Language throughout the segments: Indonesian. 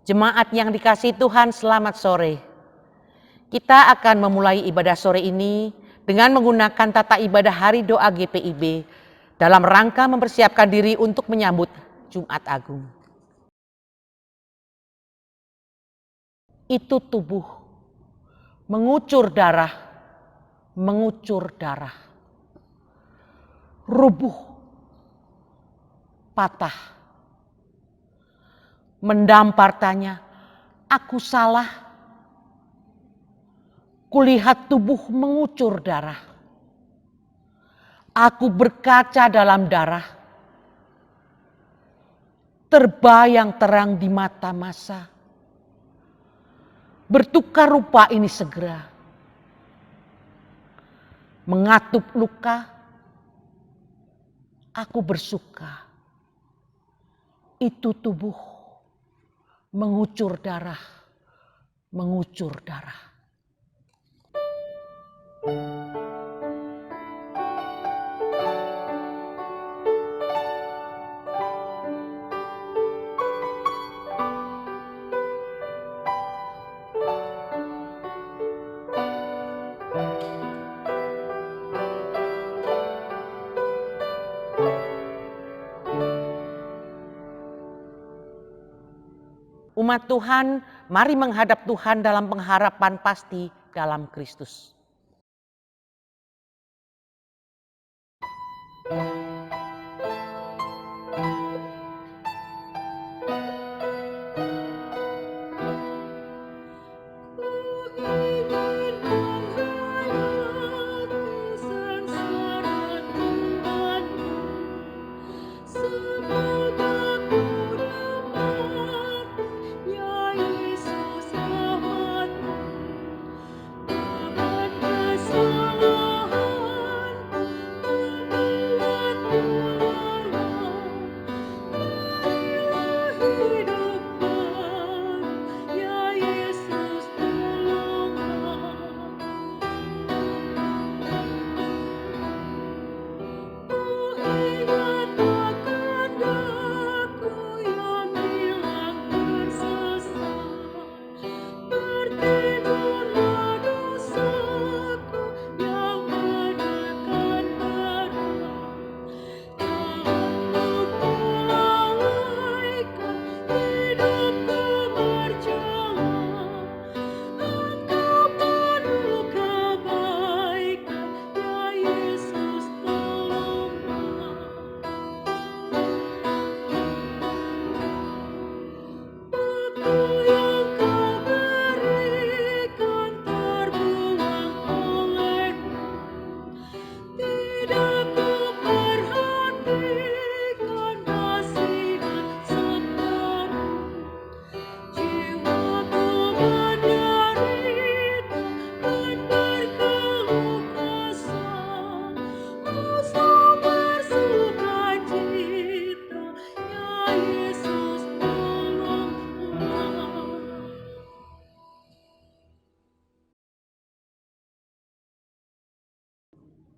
Jemaat yang dikasihi Tuhan, selamat sore. Kita akan memulai ibadah sore ini dengan menggunakan tata ibadah Hari Doa GPIB dalam rangka mempersiapkan diri untuk menyambut Jumat Agung. Itu tubuh, mengucur darah, rubuh, patah. Mendampar tanya, aku salah. Kulihat tubuh mengucur darah. Aku berkaca dalam darah. Terbayang terang di mata masa. Bertukar rupa ini segera. Mengatup luka, aku bersuka. Itu tubuh mengucur darah. Umat Tuhan, mari menghadap Tuhan dalam pengharapan pasti dalam Kristus.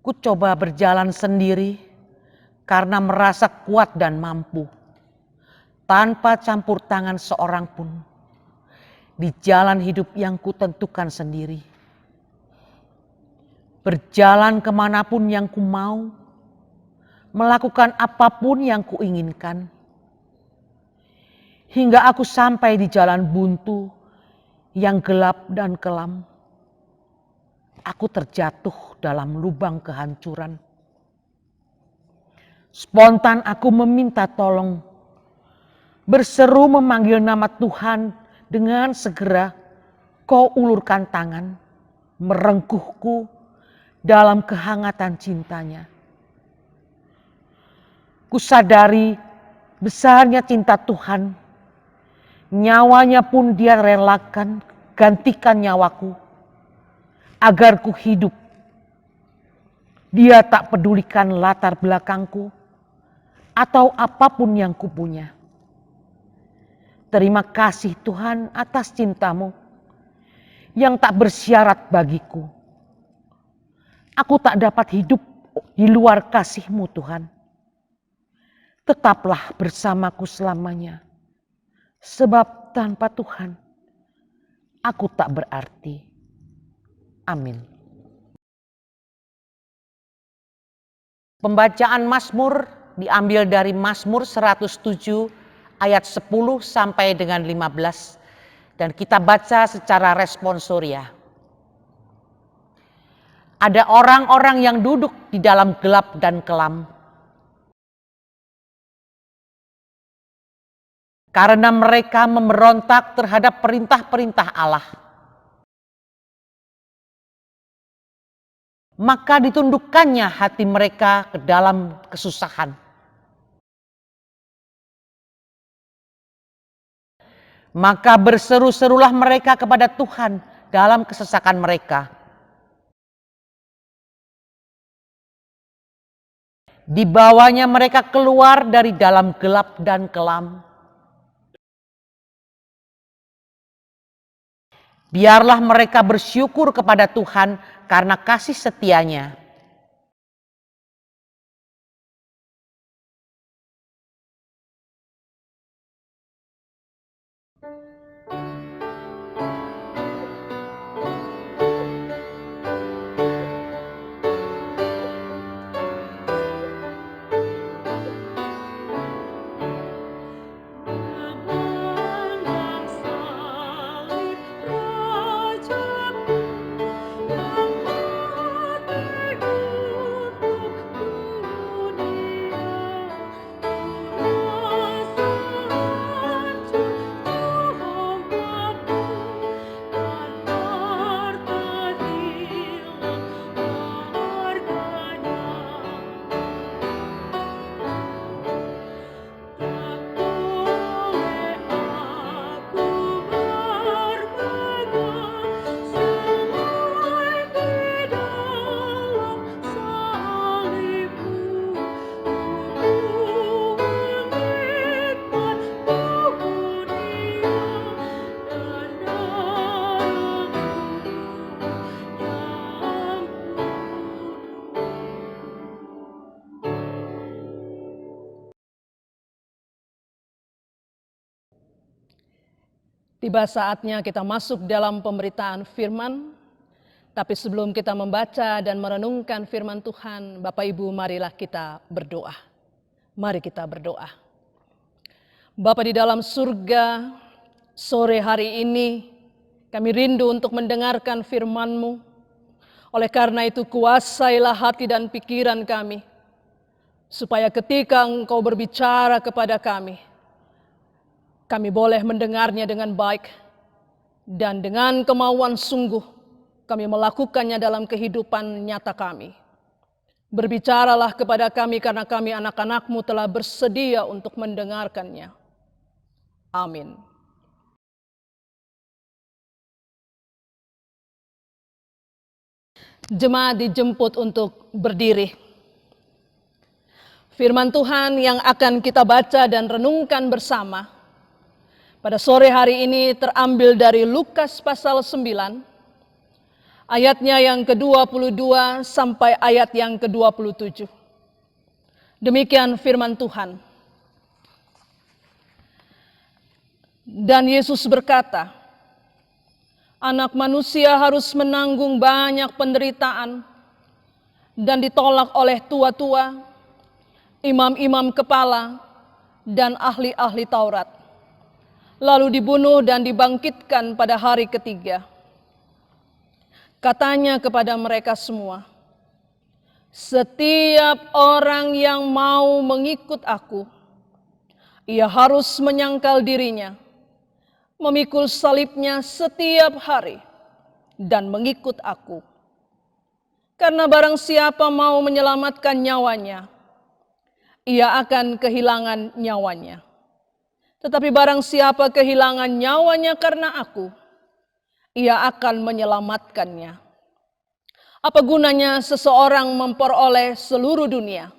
Ku coba berjalan sendiri karena merasa kuat dan mampu. Tanpa campur tangan seorang pun. Di jalan hidup yang kutentukan sendiri. Berjalan kemanapun yang ku mau. Melakukan apapun yang ku inginkan. Hingga aku sampai di jalan buntu yang gelap dan kelam. Aku terjatuh dalam lubang kehancuran. Spontan aku meminta tolong. Berseru memanggil nama Tuhan dengan segera kau ulurkan tangan. Merengkuhku dalam kehangatan cintanya. Kusadari besarnya cinta Tuhan. Nyawanya pun dia relakan gantikan nyawaku. Agar ku hidup. Dia tak pedulikan latar belakangku atau apapun yang kupunya. Terima kasih Tuhan atas cintamu yang tak bersyarat bagiku. Aku tak dapat hidup di luar kasih-Mu Tuhan. Tetaplah bersamaku selamanya. Sebab tanpa Tuhan, aku tak berarti. Amin. Pembacaan Mazmur diambil dari Mazmur 107 ayat 10 sampai dengan 15 dan kita baca secara responsoria. Ada orang-orang yang duduk di dalam gelap dan kelam, karena mereka memberontak terhadap perintah-perintah Allah. Maka ditundukkannya hati mereka ke dalam kesusahan. Maka berseru-serulah mereka kepada Tuhan dalam kesesakan mereka. Dibawanya mereka keluar dari dalam gelap dan kelam. Biarlah mereka bersyukur kepada Tuhan karena kasih setia-Nya. Tiba saatnya kita masuk dalam pemberitaan firman, tapi sebelum kita membaca dan merenungkan firman Tuhan, Bapak Ibu marilah kita berdoa. Mari kita berdoa. Bapa di dalam surga, sore hari ini kami rindu untuk mendengarkan firman-Mu. Oleh karena itu kuasailah hati dan pikiran kami, supaya ketika Engkau berbicara kepada kami boleh mendengarnya dengan baik, dan dengan kemauan sungguh kami melakukannya dalam kehidupan nyata kami. Berbicaralah kepada kami karena kami anak-anak-Mu telah bersedia untuk mendengarkannya. Amin. Jemaat dijemput untuk berdiri. Firman Tuhan yang akan kita baca dan renungkan bersama pada sore hari ini terambil dari Lukas pasal 9, ayatnya yang ke-22 sampai ayat yang ke-27. Demikian firman Tuhan. Dan Yesus berkata, Anak manusia harus menanggung banyak penderitaan dan ditolak oleh tua-tua, imam-imam kepala, dan ahli-ahli Taurat. Lalu dibunuh dan dibangkitkan pada hari ketiga. Katanya kepada mereka semua, setiap orang yang mau mengikut aku, ia harus menyangkal dirinya, memikul salibnya setiap hari, dan mengikut aku. Karena barang siapa mau menyelamatkan nyawanya, ia akan kehilangan nyawanya. Tetapi barang siapa kehilangan nyawanya karena aku, ia akan menyelamatkannya. Apa gunanya seseorang memperoleh seluruh dunia,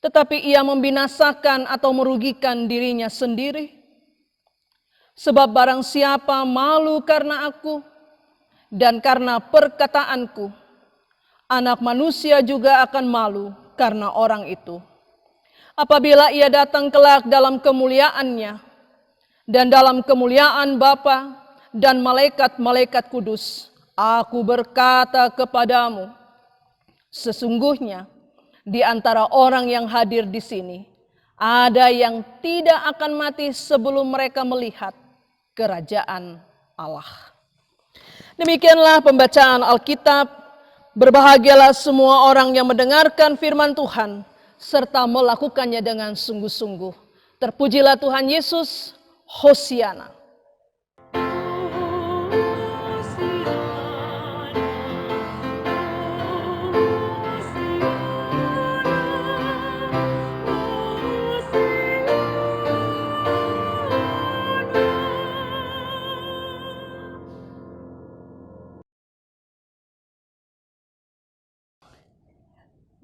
tetapi ia membinasakan atau merugikan dirinya sendiri? Sebab barang siapa malu karena aku dan karena perkataanku, Anak Manusia juga akan malu karena orang itu. Apabila ia datang kelak dalam kemuliaannya Dan dalam kemuliaan Bapa dan malaikat-malaikat kudus, aku berkata kepadamu, sesungguhnya di antara orang yang hadir di sini, ada yang tidak akan mati sebelum mereka melihat kerajaan Allah. Demikianlah pembacaan Alkitab. Berbahagialah semua orang yang mendengarkan firman Tuhan, serta melakukannya dengan sungguh-sungguh. Terpujilah Tuhan Yesus, Hosiana.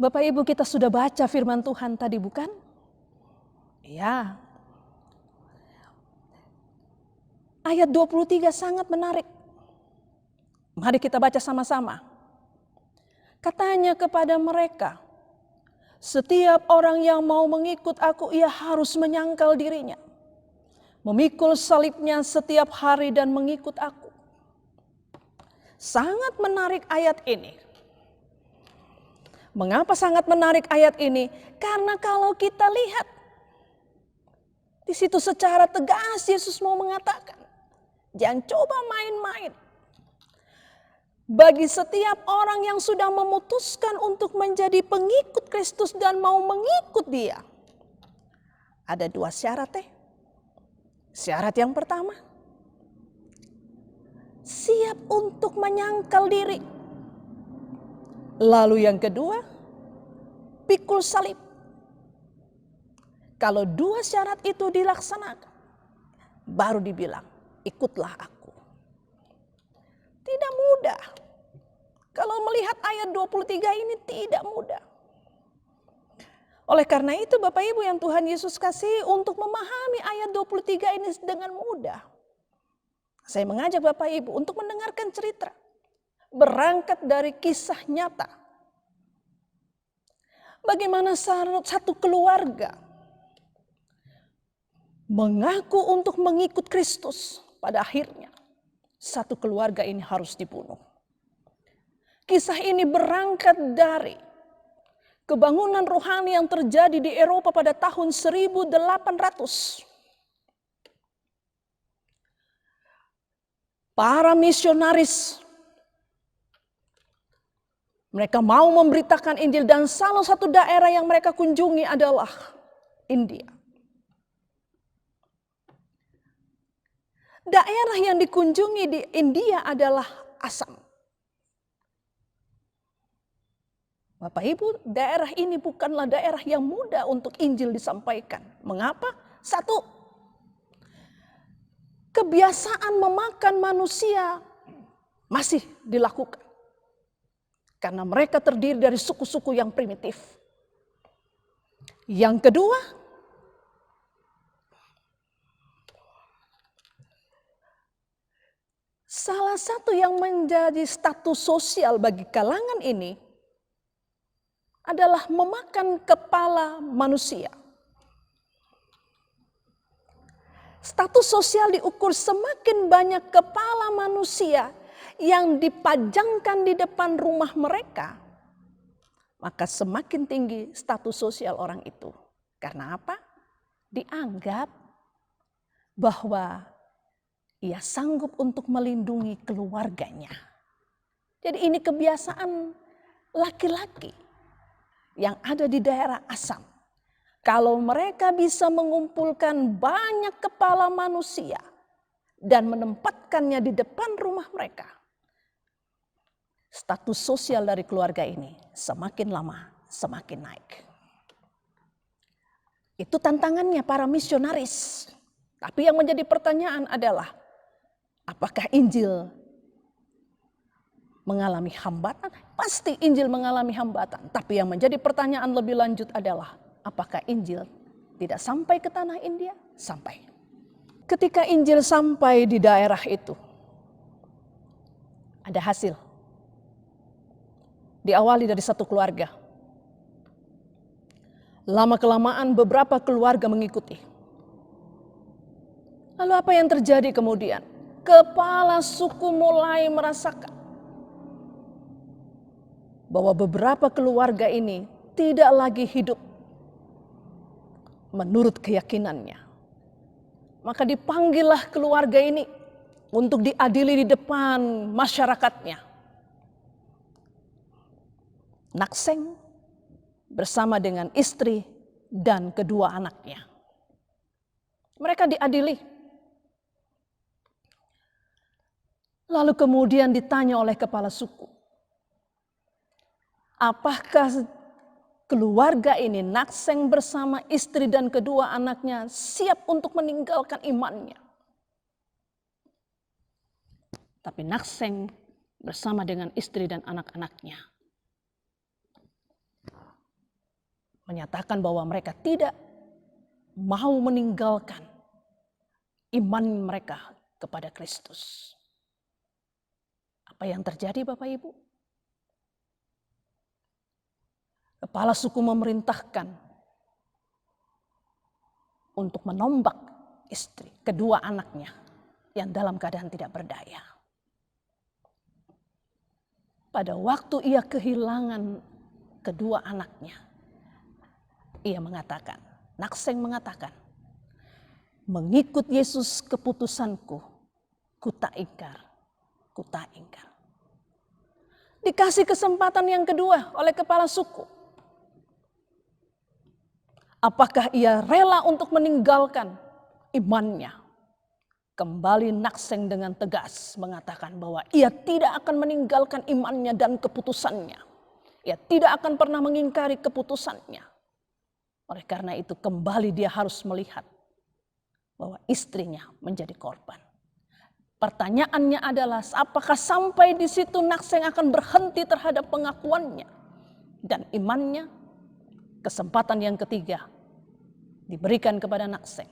Bapak Ibu, kita sudah baca firman Tuhan tadi, bukan? Ya. Ayat 23 sangat menarik. Mari kita baca sama-sama. Katanya kepada mereka, setiap orang yang mau mengikut aku, ia harus menyangkal dirinya, memikul salibnya setiap hari dan mengikut aku. Sangat menarik ayat ini. Mengapa sangat menarik ayat ini? Karena kalau kita lihat di situ secara tegas Yesus mau mengatakan, jangan coba main-main. Bagi setiap orang yang sudah memutuskan untuk menjadi pengikut Kristus dan mau mengikut Dia, ada dua syarat. Syarat yang pertama, siap untuk menyangkal diri. Lalu yang kedua, pikul salib. Kalau dua syarat itu dilaksanakan, baru dibilang, ikutlah aku. Tidak mudah. Kalau melihat ayat 23 ini tidak mudah. Oleh karena itu Bapak Ibu yang Tuhan Yesus kasih untuk memahami ayat 23 ini dengan mudah. Saya mengajak Bapak Ibu untuk mendengarkan cerita. Berangkat dari kisah nyata. Bagaimana satu keluarga mengaku untuk mengikut Kristus, pada akhirnya satu keluarga ini harus dibunuh. Kisah ini berangkat dari kebangunan rohani yang terjadi di Eropa pada tahun 1800. Para misionaris, mereka mau memberitakan Injil dan salah satu daerah yang mereka kunjungi adalah India. Daerah yang dikunjungi di India adalah Assam. Bapak Ibu, daerah ini bukanlah daerah yang mudah untuk Injil disampaikan. Mengapa? Satu, kebiasaan memakan manusia masih dilakukan. Karena mereka terdiri dari suku-suku yang primitif. Yang kedua, salah satu yang menjadi status sosial bagi kalangan ini adalah memakan kepala manusia. Status sosial diukur semakin banyak kepala manusia yang dipajangkan di depan rumah mereka, maka semakin tinggi status sosial orang itu. Karena apa? Dianggap bahwa ia sanggup untuk melindungi keluarganya. Jadi ini kebiasaan laki-laki yang ada di daerah Assam. Kalau mereka bisa mengumpulkan banyak kepala manusia dan menempatkannya di depan rumah mereka, status sosial dari keluarga ini semakin lama semakin naik. Itu tantangannya para misionaris. Tapi yang menjadi pertanyaan adalah, apakah Injil mengalami hambatan? Pasti Injil mengalami hambatan. Tapi yang menjadi pertanyaan lebih lanjut adalah, apakah Injil tidak sampai ke tanah India? Sampai. Ketika Injil sampai di daerah itu, ada hasil. Diawali dari satu keluarga. Lama-kelamaan beberapa keluarga mengikuti. Lalu apa yang terjadi kemudian? Kepala suku mulai merasakan bahwa beberapa keluarga ini tidak lagi hidup menurut keyakinannya. Maka dipanggillah keluarga ini untuk diadili di depan masyarakatnya. Nakseng bersama dengan istri dan kedua anaknya. Mereka diadili. Lalu kemudian ditanya oleh kepala suku, apakah keluarga ini, Nakseng bersama istri dan kedua anaknya, siap untuk meninggalkan imannya? Tapi Nakseng bersama dengan istri dan anak-anaknya menyatakan bahwa mereka tidak mau meninggalkan iman mereka kepada Kristus. Apa yang terjadi Bapak Ibu? Kepala suku memerintahkan untuk menombak istri, kedua anaknya yang dalam keadaan tidak berdaya. Pada waktu ia kehilangan kedua anaknya, ia mengatakan, Nakseng mengatakan, mengikut Yesus keputusanku, ku tak ingkar. Dikasih kesempatan yang kedua oleh kepala suku. Apakah ia rela untuk meninggalkan imannya? Kembali Nakseng dengan tegas mengatakan bahwa ia tidak akan meninggalkan imannya dan keputusannya. Ia tidak akan pernah mengingkari keputusannya. Oleh karena itu kembali dia harus melihat bahwa istrinya menjadi korban. Pertanyaannya adalah apakah sampai di situ Nakseng akan berhenti terhadap pengakuannya dan imannya? Kesempatan yang ketiga diberikan kepada Nakseng.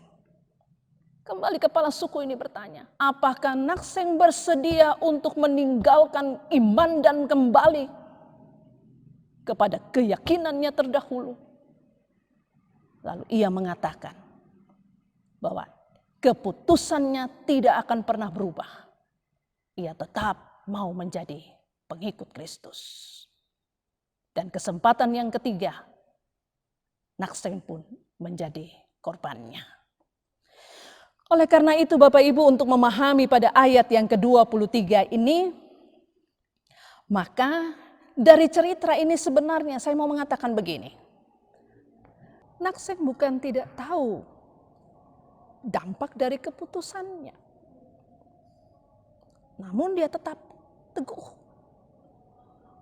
Kembali kepala suku ini bertanya, apakah Nakseng bersedia untuk meninggalkan iman dan kembali kepada keyakinannya terdahulu? Lalu ia mengatakan bahwa keputusannya tidak akan pernah berubah. Ia tetap mau menjadi pengikut Kristus. Dan kesempatan yang ketiga, Nakseng pun menjadi korbannya. Oleh karena itu Bapak Ibu, untuk memahami pada ayat yang ke-23 ini, maka dari cerita ini sebenarnya saya mau mengatakan begini. Nakseng bukan tidak tahu dampak dari keputusannya. Namun dia tetap teguh.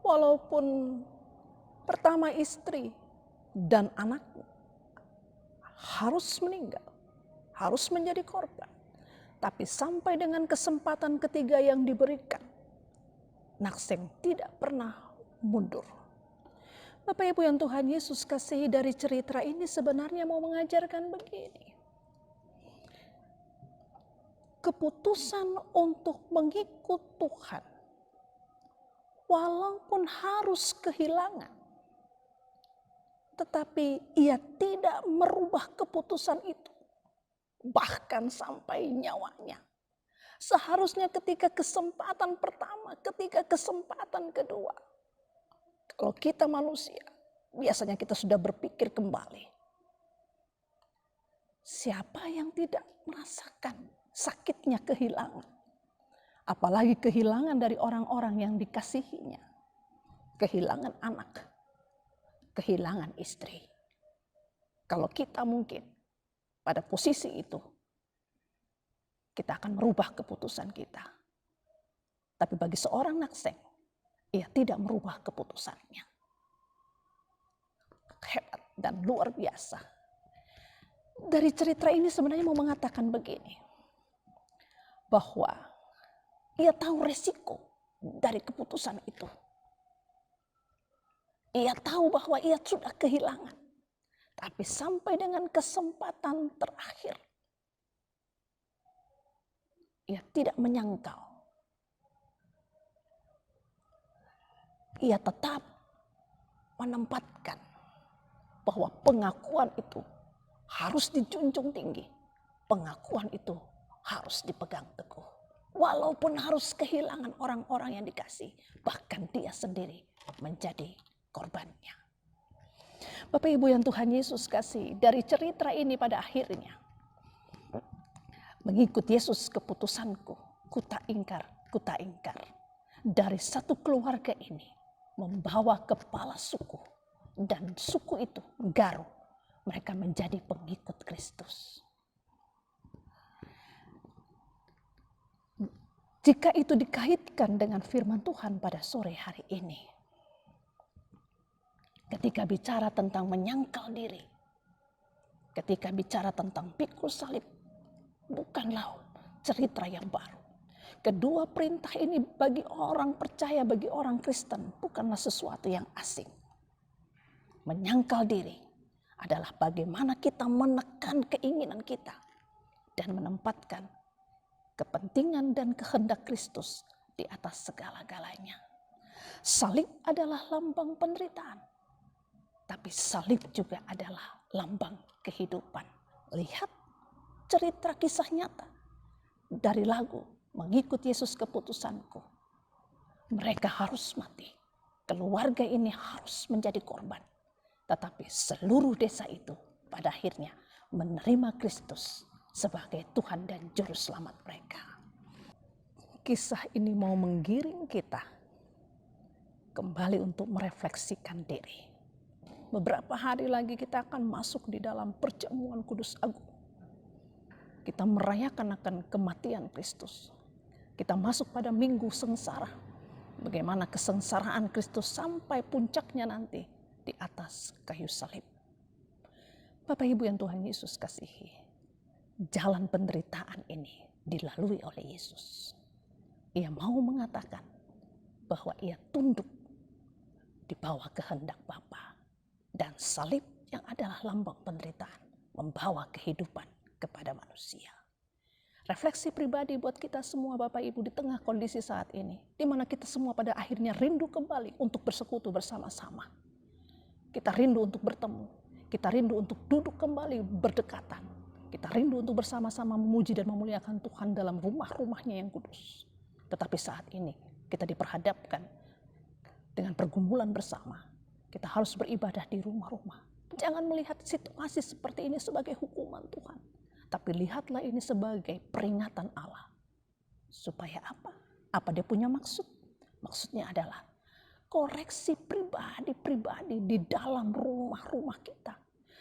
Walaupun pertama istri dan anaknya harus meninggal, harus menjadi korban. Tapi sampai dengan kesempatan ketiga yang diberikan, Nakseng tidak pernah mundur. Bapak Ibu yang Tuhan Yesus kasihi, dari cerita ini sebenarnya mau mengajarkan begini. Keputusan untuk mengikut Tuhan, walaupun harus kehilangan, tetapi ia tidak merubah keputusan itu, bahkan sampai nyawanya. Seharusnya ketika kesempatan pertama, ketika kesempatan kedua, kalau kita manusia, biasanya kita sudah berpikir kembali. Siapa yang tidak merasakan sakitnya kehilangan? Apalagi kehilangan dari orang-orang yang dikasihinya. Kehilangan anak, kehilangan istri. Kalau kita mungkin pada posisi itu, kita akan merubah keputusan kita. Tapi bagi seorang Nakseng, ia tidak merubah keputusannya. Hebat dan luar biasa. Dari cerita ini sebenarnya mau mengatakan begini, bahwa ia tahu resiko dari keputusan itu. Ia tahu bahwa ia sudah kehilangan. Tapi sampai dengan kesempatan terakhir, ia tidak menyangkal. Ia tetap menempatkan bahwa pengakuan itu harus dijunjung tinggi. Pengakuan itu harus dipegang teguh. Walaupun harus kehilangan orang-orang yang dikasih, bahkan dia sendiri menjadi korbannya. Bapak Ibu yang Tuhan Yesus kasih, dari cerita ini pada akhirnya, mengikut Yesus keputusanku, kuta ingkar. Dari satu keluarga ini, membawa kepala suku, dan suku itu Garu, mereka menjadi pengikut Kristus. Jika itu dikaitkan dengan firman Tuhan pada sore hari ini, ketika bicara tentang menyangkal diri, ketika bicara tentang pikul salib, bukanlah cerita yang baru. Kedua perintah ini bagi orang percaya, bagi orang Kristen, bukanlah sesuatu yang asing. Menyangkal diri adalah bagaimana kita menekan keinginan kita dan menempatkan kepentingan dan kehendak Kristus di atas segala-galanya. Salib adalah lambang penderitaan, tapi salib juga adalah lambang kehidupan. Lihat cerita kisah nyata dari lagu Mengikut Yesus Keputusanku. Mereka harus mati, keluarga ini harus menjadi korban, tetapi seluruh desa itu pada akhirnya menerima Kristus sebagai Tuhan dan Juru Selamat mereka. Kisah ini mau menggiring kita kembali untuk merefleksikan diri. Beberapa hari lagi kita akan masuk di dalam perjamuan Kudus Agung. Kita merayakan akan kematian Kristus. Kita masuk pada minggu sengsara. Bagaimana kesengsaraan Kristus sampai puncaknya nanti di atas kayu salib. Bapak Ibu yang Tuhan Yesus kasihi, jalan penderitaan ini dilalui oleh Yesus. Ia mau mengatakan bahwa ia tunduk di bawah kehendak Bapa, dan salib yang adalah lambang penderitaan membawa kehidupan kepada manusia. Refleksi pribadi buat kita semua Bapak Ibu di tengah kondisi saat ini, di mana kita semua pada akhirnya rindu kembali untuk bersekutu bersama-sama. Kita rindu untuk bertemu, kita rindu untuk duduk kembali berdekatan. Kita rindu untuk bersama-sama memuji dan memuliakan Tuhan dalam rumah-rumahnya yang kudus. Tetapi saat ini kita diperhadapkan dengan pergumulan bersama. Kita harus beribadah di rumah-rumah. Jangan melihat situasi seperti ini sebagai hukuman Tuhan, tapi lihatlah ini sebagai peringatan Allah. Supaya apa? Apa dia punya maksud? Maksudnya adalah koreksi pribadi-pribadi di dalam rumah-rumah kita.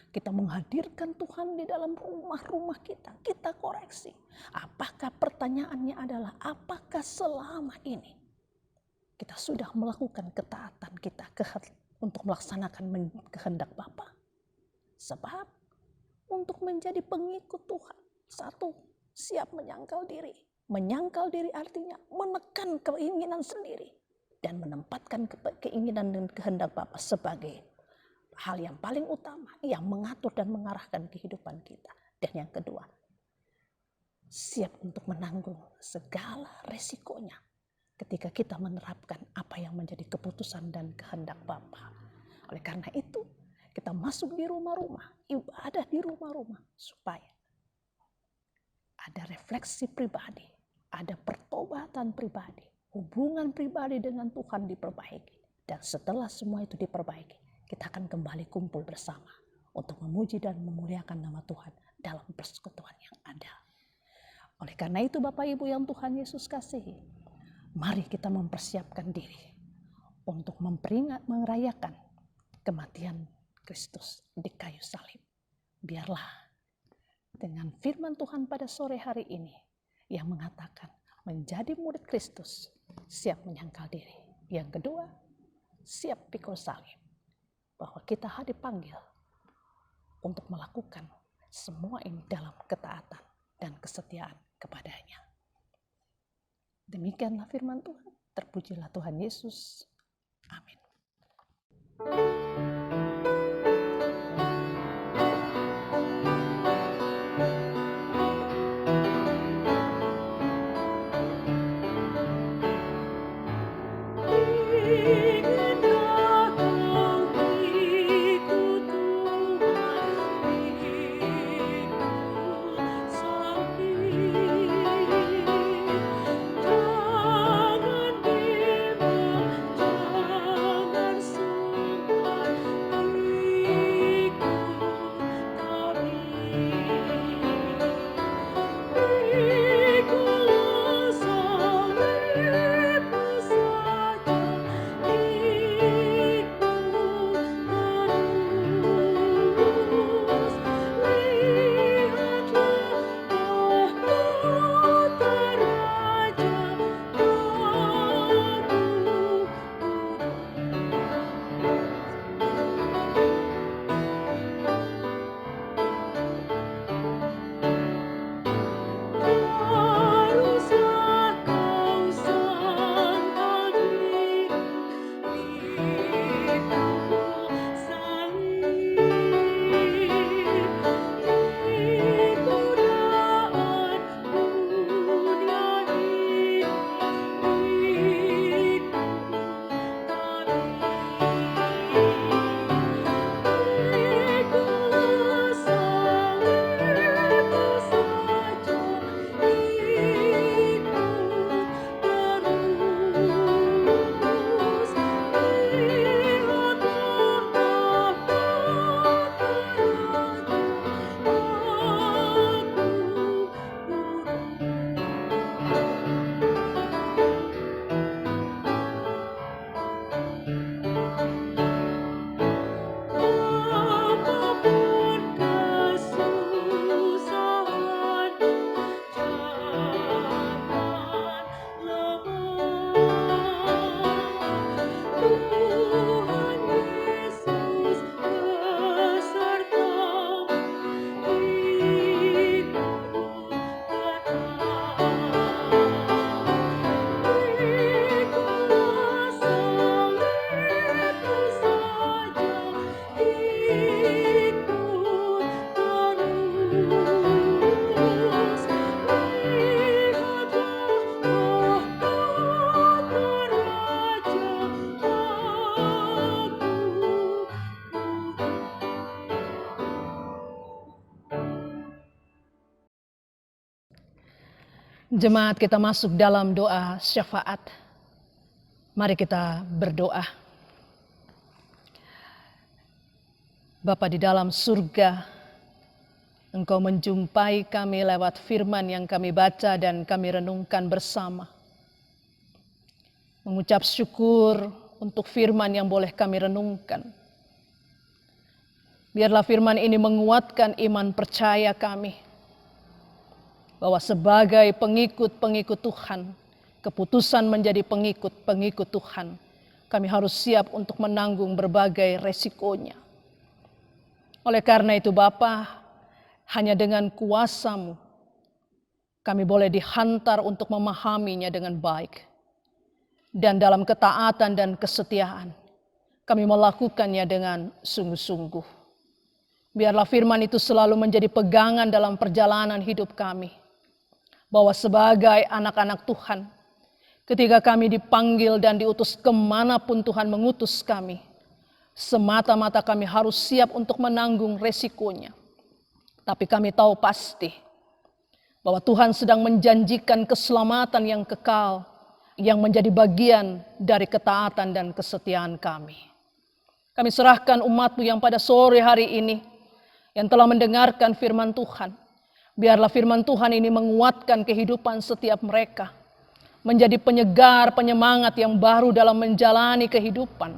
Kita menghadirkan Tuhan di dalam rumah-rumah kita. Kita koreksi. Apakah pertanyaannya adalah apakah selama ini kita sudah melakukan ketaatan kita untuk melaksanakan kehendak Bapa? Sebab untuk menjadi pengikut Tuhan, satu, siap menyangkal diri. Menyangkal diri artinya menekan keinginan sendiri dan menempatkan keinginan dan kehendak Bapa sebagai hal yang paling utama yang mengatur dan mengarahkan kehidupan kita. Dan yang kedua, siap untuk menanggung segala resikonya ketika kita menerapkan apa yang menjadi keputusan dan kehendak Bapa. Oleh karena itu, kita masuk di rumah-rumah, ibadah di rumah-rumah, supaya ada refleksi pribadi, ada pertobatan pribadi, hubungan pribadi dengan Tuhan diperbaiki. Dan setelah semua itu diperbaiki, kita akan kembali kumpul bersama untuk memuji dan memuliakan nama Tuhan dalam persekutuan yang ada. Oleh karena itu Bapak Ibu yang Tuhan Yesus kasihi, mari kita mempersiapkan diri untuk merayakan kematian Kristus di kayu salib. Biarlah dengan firman Tuhan pada sore hari ini yang mengatakan menjadi murid Kristus, siap menyangkal diri. Yang kedua, siap pikul salib. Bahwa kita dipanggil untuk melakukan semua ini dalam ketaatan dan kesetiaan kepadanya. Demikianlah firman Tuhan. Terpujilah Tuhan Yesus. Amin. Jemaat, kita masuk dalam doa syafaat. Mari kita berdoa. Bapa di dalam surga, Engkau menjumpai kami lewat firman yang kami baca dan kami renungkan bersama. Mengucap syukur untuk firman yang boleh kami renungkan. Biarlah firman ini menguatkan iman percaya kami, bahwa sebagai pengikut-pengikut Tuhan, keputusan menjadi pengikut-pengikut Tuhan, kami harus siap untuk menanggung berbagai resikonya. Oleh karena itu Bapa, hanya dengan kuasa-Mu, kami boleh dihantar untuk memahaminya dengan baik. Dan dalam ketaatan dan kesetiaan, kami melakukannya dengan sungguh-sungguh. Biarlah firman itu selalu menjadi pegangan dalam perjalanan hidup kami. Bahwa sebagai anak-anak Tuhan, ketika kami dipanggil dan diutus kemanapun Tuhan mengutus kami, semata-mata kami harus siap untuk menanggung resikonya. Tapi kami tahu pasti bahwa Tuhan sedang menjanjikan keselamatan yang kekal, yang menjadi bagian dari ketaatan dan kesetiaan kami. Kami serahkan umat-Mu yang pada sore hari ini, yang telah mendengarkan firman Tuhan. Biarlah firman Tuhan ini menguatkan kehidupan setiap mereka. Menjadi penyegar, penyemangat yang baru dalam menjalani kehidupan.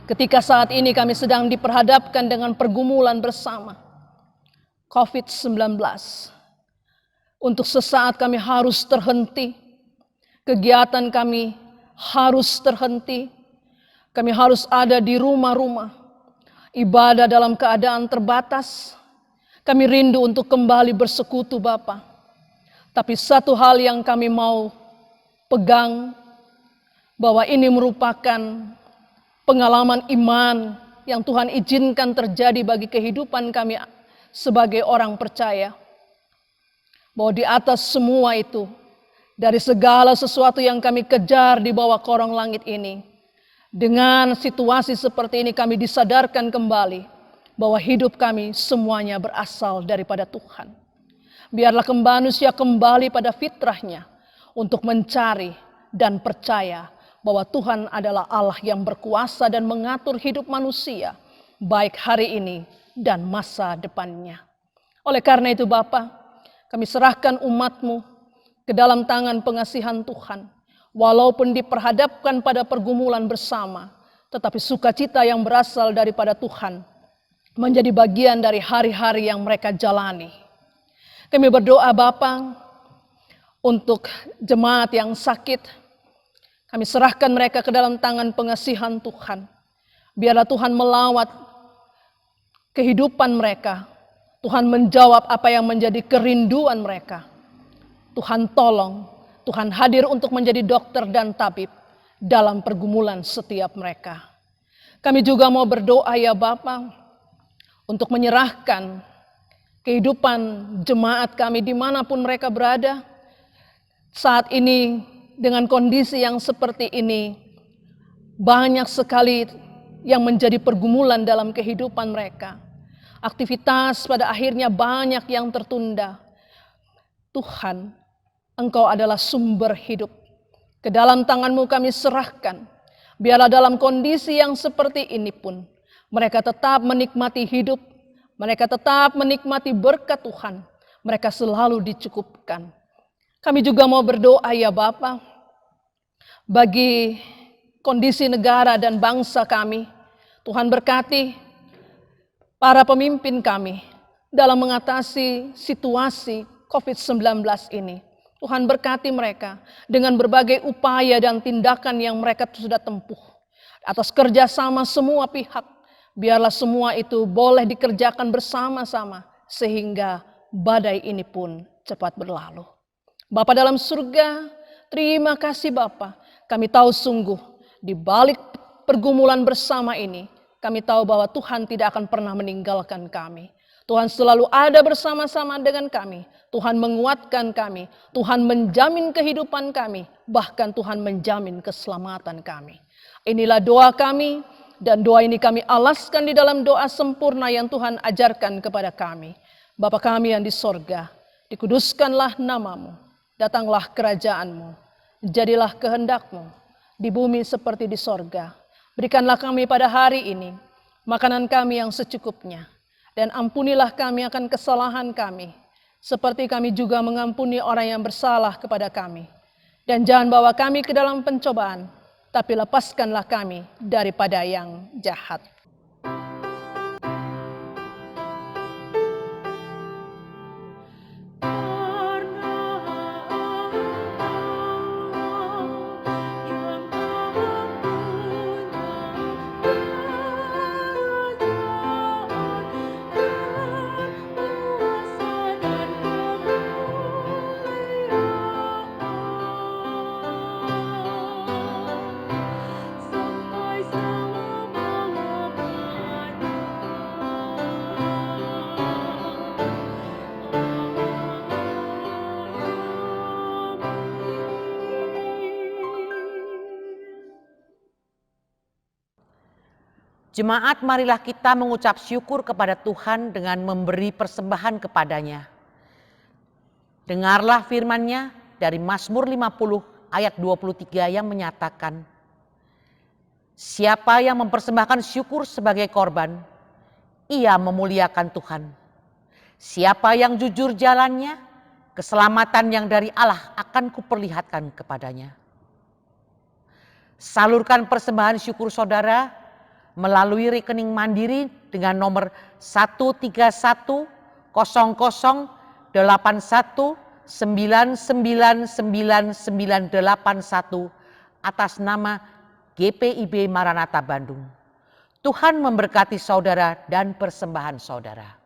Ketika saat ini kami sedang diperhadapkan dengan pergumulan bersama. COVID-19. Untuk sesaat kami harus terhenti. Kegiatan kami harus terhenti. Kami harus ada di rumah-rumah. Ibadah dalam keadaan terbatas. Kami rindu untuk kembali bersekutu Bapa. Tapi satu hal yang kami mau pegang, bahwa ini merupakan pengalaman iman yang Tuhan izinkan terjadi bagi kehidupan kami sebagai orang percaya. Bahwa di atas semua itu, dari segala sesuatu yang kami kejar di bawah korong langit ini, dengan situasi seperti ini kami disadarkan kembali bahwa hidup kami semuanya berasal daripada Tuhan. Biarlah manusia kembali pada fitrahnya untuk mencari dan percaya bahwa Tuhan adalah Allah yang berkuasa dan mengatur hidup manusia, baik hari ini dan masa depannya. Oleh karena itu Bapa, kami serahkan umat-Mu ke dalam tangan pengasihan Tuhan. Walaupun diperhadapkan pada pergumulan bersama, tetapi sukacita yang berasal daripada Tuhan menjadi bagian dari hari-hari yang mereka jalani. Kami berdoa Bapa untuk jemaat yang sakit. Kami serahkan mereka ke dalam tangan pengasihan Tuhan. Biarlah Tuhan melawat kehidupan mereka. Tuhan menjawab apa yang menjadi kerinduan mereka. Tuhan tolong. Tuhan hadir untuk menjadi dokter dan tabib dalam pergumulan setiap mereka. Kami juga mau berdoa ya Bapa, untuk menyerahkan kehidupan jemaat kami dimanapun mereka berada. Saat ini dengan kondisi yang seperti ini, banyak sekali yang menjadi pergumulan dalam kehidupan mereka. Aktivitas pada akhirnya banyak yang tertunda. Tuhan, Engkau adalah sumber hidup. Ke dalam tangan-Mu kami serahkan. Biarlah dalam kondisi yang seperti ini pun, mereka tetap menikmati hidup. Mereka tetap menikmati berkat Tuhan. Mereka selalu dicukupkan. Kami juga mau berdoa ya Bapa, bagi kondisi negara dan bangsa kami. Tuhan berkati para pemimpin kami dalam mengatasi situasi COVID-19 ini. Tuhan berkati mereka dengan berbagai upaya dan tindakan yang mereka sudah tempuh. Atas kerjasama semua pihak, biarlah semua itu boleh dikerjakan bersama-sama sehingga badai ini pun cepat berlalu. Bapa dalam surga, terima kasih Bapa. Kami tahu sungguh di balik pergumulan bersama ini, kami tahu bahwa Tuhan tidak akan pernah meninggalkan kami. Tuhan selalu ada bersama-sama dengan kami. Tuhan menguatkan kami. Tuhan menjamin kehidupan kami. Bahkan Tuhan menjamin keselamatan kami. Inilah doa kami. Dan doa ini kami alaskan di dalam doa sempurna yang Tuhan ajarkan kepada kami. Bapa kami yang di sorga, dikuduskanlah nama-Mu. Datanglah kerajaan-Mu, jadilah kehendak-Mu, di bumi seperti di sorga. Berikanlah kami pada hari ini makanan kami yang secukupnya, dan ampunilah kami akan kesalahan kami, seperti kami juga mengampuni orang yang bersalah kepada kami. Dan jangan bawa kami ke dalam pencobaan, tapi lepaskanlah kami daripada yang jahat. Jemaat, marilah kita mengucap syukur kepada Tuhan dengan memberi persembahan kepadanya. Dengarlah firman-Nya dari Mazmur 50 ayat 23 yang menyatakan, siapa yang mempersembahkan syukur sebagai korban, ia memuliakan Tuhan. Siapa yang jujur jalannya, keselamatan yang dari Allah akan kuperlihatkan kepadanya. Salurkan persembahan syukur saudara melalui rekening mandiri dengan nomor 131-081-9999981 atas nama GPIB Maranatha Bandung. Tuhan memberkati saudara dan persembahan saudara.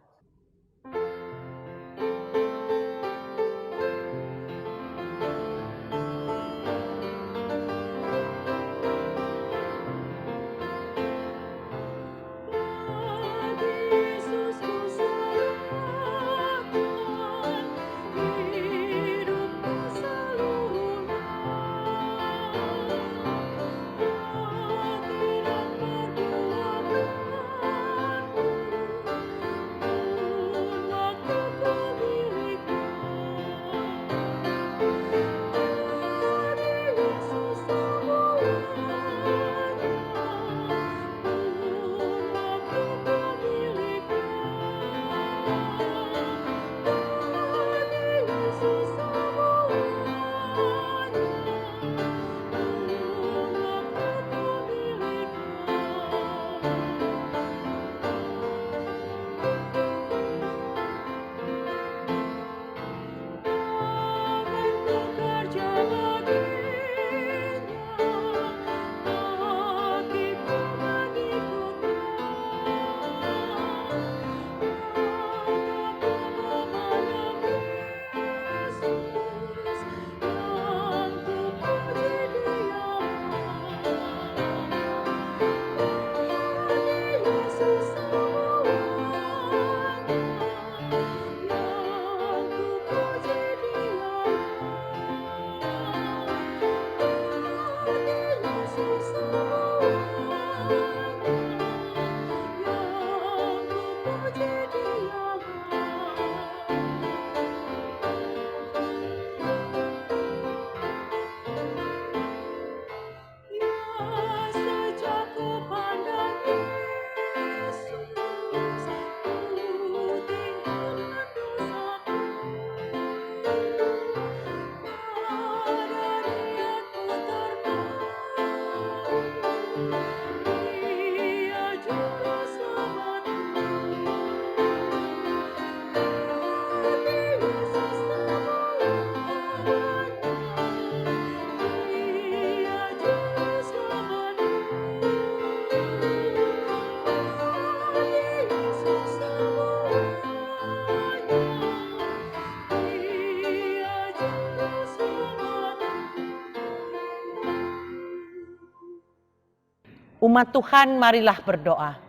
Umat Tuhan, marilah berdoa.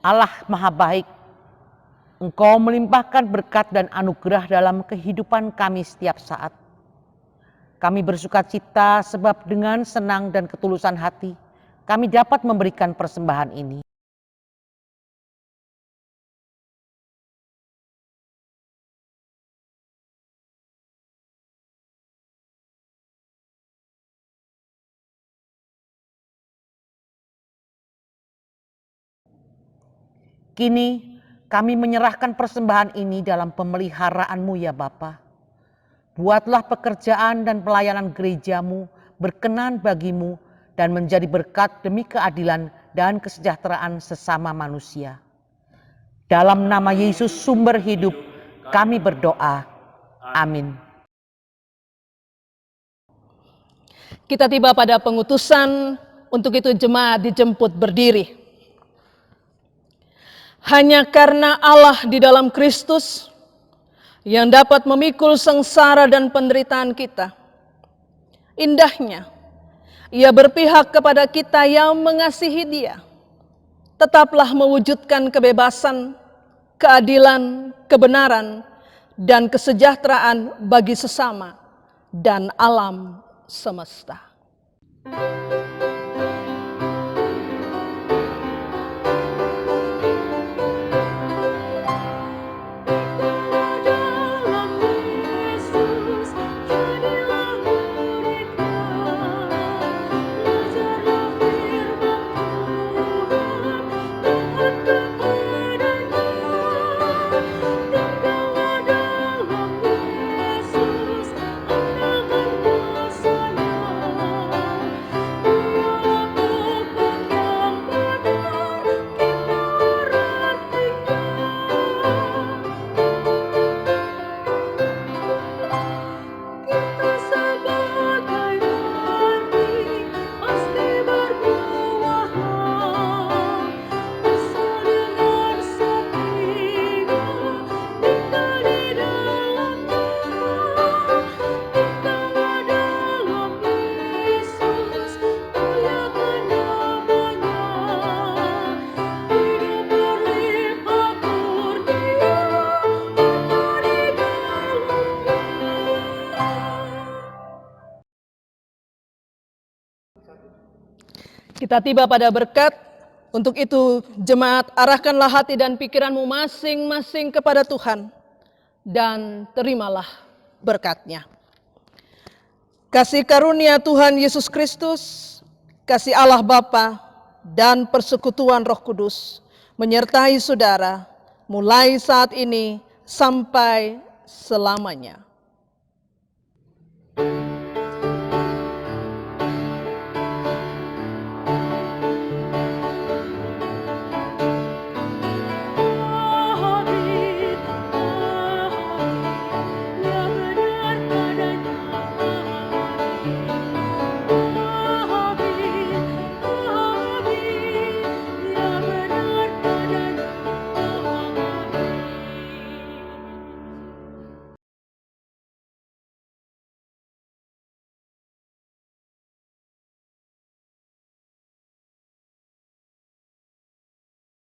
Allah Maha Baik, Engkau melimpahkan berkat dan anugerah dalam kehidupan kami setiap saat. Kami bersukacita sebab dengan senang dan ketulusan hati, kami dapat memberikan persembahan ini. Kini kami menyerahkan persembahan ini dalam pemeliharaan-Mu ya Bapa. Buatlah pekerjaan dan pelayanan gereja-Mu berkenan bagi-Mu dan menjadi berkat demi keadilan dan kesejahteraan sesama manusia. Dalam nama Yesus sumber hidup kami berdoa. Amin. Kita tiba pada pengutusan, untuk itu jemaat dijemput berdiri. Hanya karena Allah di dalam Kristus yang dapat memikul sengsara dan penderitaan kita. Indahnya, Ia berpihak kepada kita yang mengasihi Dia. Tetaplah mewujudkan kebebasan, keadilan, kebenaran, dan kesejahteraan bagi sesama dan alam semesta. Kita tiba pada berkat, untuk itu jemaat arahkanlah hati dan pikiranmu masing-masing kepada Tuhan dan terimalah berkat-Nya. Kasih karunia Tuhan Yesus Kristus, kasih Allah Bapa dan persekutuan Roh Kudus menyertai saudara mulai saat ini sampai selamanya.